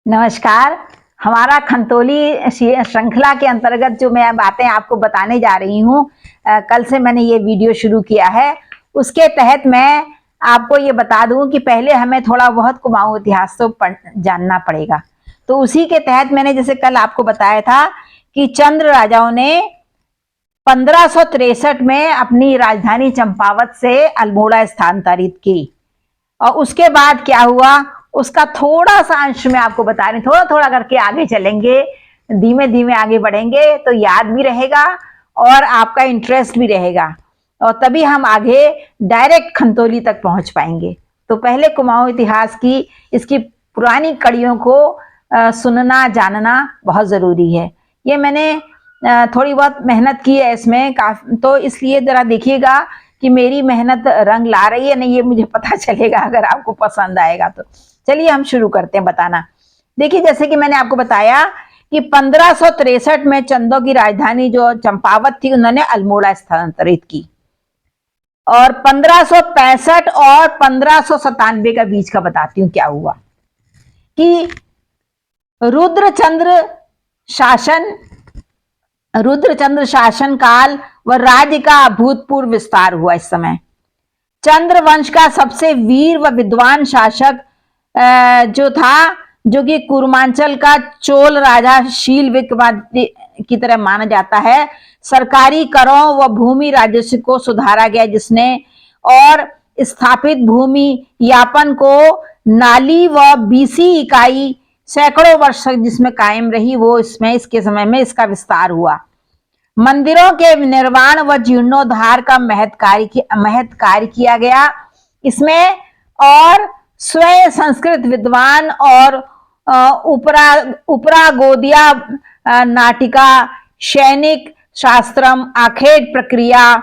नमस्कार। हमारा खंतोली श्रृंखला के अंतर्गत जो मैं बातें आपको बताने जा रही हूँ, कल से मैंने ये वीडियो शुरू किया है। उसके तहत मैं आपको ये बता दूं कि पहले हमें थोड़ा बहुत कुमाऊं इतिहास तो जानना पड़ेगा। तो उसी के तहत मैंने जैसे कल आपको बताया था कि चंद्र राजाओं ने 1563 में अपनी राजधानी चंपावत से अल्मोड़ा स्थानांतरित की। और उसके बाद क्या हुआ उसका थोड़ा सा अंश में आपको बता रही, थोड़ा थोड़ा करके आगे चलेंगे, धीमे धीमे आगे बढ़ेंगे तो याद भी रहेगा और आपका इंटरेस्ट भी रहेगा और तभी हम आगे डायरेक्ट खंतोली तक पहुंच पाएंगे। तो पहले कुमाऊं इतिहास की इसकी पुरानी कड़ियों को सुनना जानना बहुत जरूरी है। ये मैंने थोड़ी बहुत मेहनत की है इसमें काफी, तो इसलिए जरा देखिएगा कि मेरी मेहनत रंग ला रही है नहीं, ये मुझे पता चलेगा अगर आपको पसंद आएगा तो। चलिए हम शुरू करते हैं बताना। देखिए जैसे कि मैंने आपको बताया कि 1563 में चंदों की राजधानी जो चंपावत थी उन्होंने अल्मोड़ा स्थानांतरित की और 1565 और 1597 का बीच का बताती हूँ क्या हुआ कि रुद्रचंद्र शासन काल व राज्य का अभूतपूर्व विस्तार हुआ। इस समय चंद्र वंश का सबसे वीर व विद्वान शासक जो था, जो कि कुर्मांचल का चोल राजा शील विक्रमादित्य की तरह माना जाता है। सरकारी करों व भूमि राजस्व को सुधारा गया जिसने, और स्थापित भूमि यापन को नाली व बीसी इकाई सैकड़ों वर्ष तक जिसमें कायम रही, वो इसके समय में इसका विस्तार हुआ। मंदिरों के निर्माण व जीर्णोद्धार का महत् कार्य किया गया इसमें, और स्वयं संस्कृत विद्वान और उपरा गोदिया नाटिका, सैनिक शास्त्रम, आखेट प्रक्रिया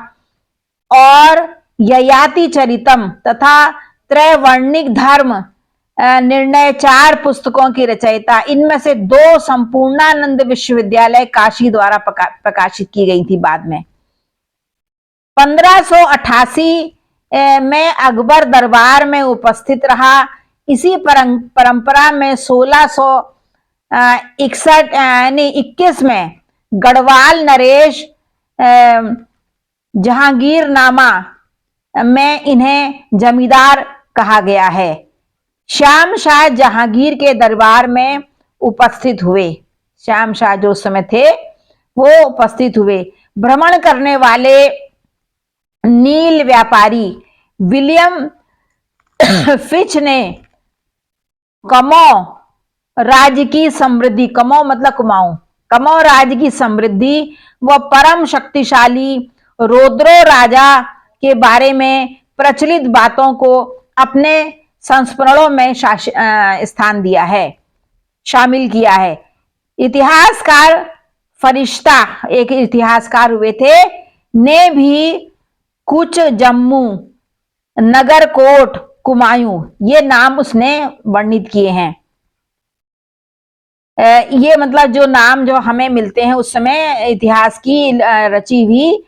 और ययाति चरितम तथा त्रैवर्णिक धर्म निर्णय 4 पुस्तकों की रचयिता। इनमें से 2 संपूर्णानंद विश्वविद्यालय काशी द्वारा प्रकाशित की गई थी बाद में। 1588 में अकबर दरबार में उपस्थित रहा। इसी परंपरा में 1621 में गढ़वाल नरेश जहांगीरनामा में इन्हें जमींदार कहा गया है। श्याम शाह जहांगीर के दरबार में उपस्थित हुए। श्याम शाह जो उस समय थे वो उपस्थित हुए। भ्रमण करने वाले नील व्यापारी विलियम फिच ने कमौ राज्य की समृद्धि, कमौ मतलब कुमाऊं, कमौ राज्य की समृद्धि व परम शक्तिशाली रोद्रो राजा के बारे में प्रचलित बातों को अपने संस्मरणों में स्थान दिया है, शामिल किया है। इतिहासकार फरिश्ता, एक इतिहासकार हुए थे, ने भी कुछ जम्मू, नगरकोट, कुमायूं ये नाम उसने वर्णित किए हैं। ये मतलब जो नाम जो हमें मिलते हैं उस समय इतिहास की रची हुई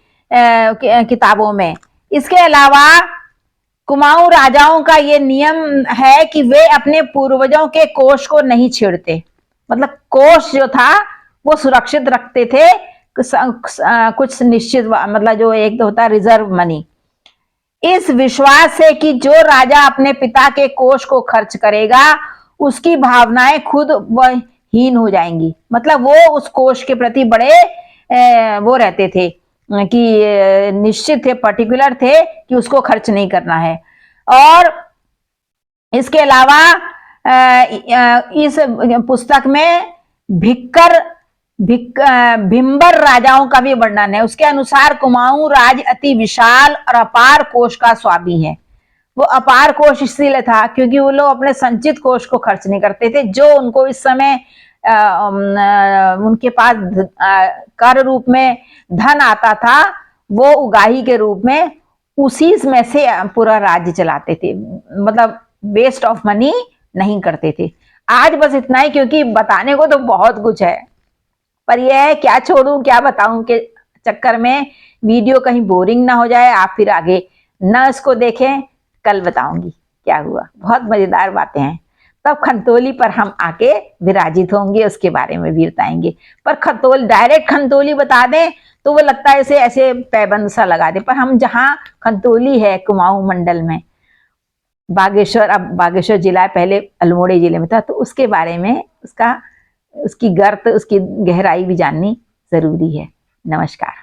किताबों में। इसके अलावा कुमाऊं राजाओं का ये नियम है कि वे अपने पूर्वजों के कोष को नहीं छेड़ते, मतलब कोष जो था वो सुरक्षित रखते थे, कुछ निश्चित, मतलब जो एक तो होता रिजर्व मनी, इस विश्वास से कि जो राजा अपने पिता के कोष को खर्च करेगा उसकी भावनाएं खुद वह हीन हो जाएंगी। मतलब वो उस कोष के प्रति बड़े वो रहते थे कि निश्चित थे, पर्टिकुलर थे कि उसको खर्च नहीं करना है। और इसके अलावा इस पुस्तक में भिम्बर राजाओं का भी वर्णन है। उसके अनुसार कुमाऊं राज अति विशाल और अपार कोष का स्वामी है। वो अपार कोष इसलिए था क्योंकि वो लोग अपने संचित कोष को खर्च नहीं करते थे। जो उनको इस समय उनके पास कर रूप में धन आता था वो उगाही के रूप में उसी में से पूरा राज्य चलाते थे, मतलब वेस्ट ऑफ मनी नहीं करते थे। आज बस इतना ही, क्योंकि बताने को तो बहुत कुछ है, पर यह है क्या छोड़ूं क्या बताऊं के चक्कर में वीडियो कहीं बोरिंग ना हो जाए, आप फिर आगे न इसको देखें। कल बताऊंगी क्या हुआ, बहुत मजेदार बातें हैं। तब खंतोली पर हम आके विराजित होंगे, उसके बारे में भी बताएंगे। पर खंतोल डायरेक्ट खंतोली बता दें तो वो लगता है ऐसे ऐसे पैबंद सा लगा दे, पर हम जहाँ खंतोली है कुमाऊं मंडल में, बागेश्वर, अब बागेश्वर जिला है, पहले अल्मोड़ा जिले में था, तो उसके बारे में उसकी गर्त, उसकी गहराई भी जाननी जरूरी है। नमस्कार।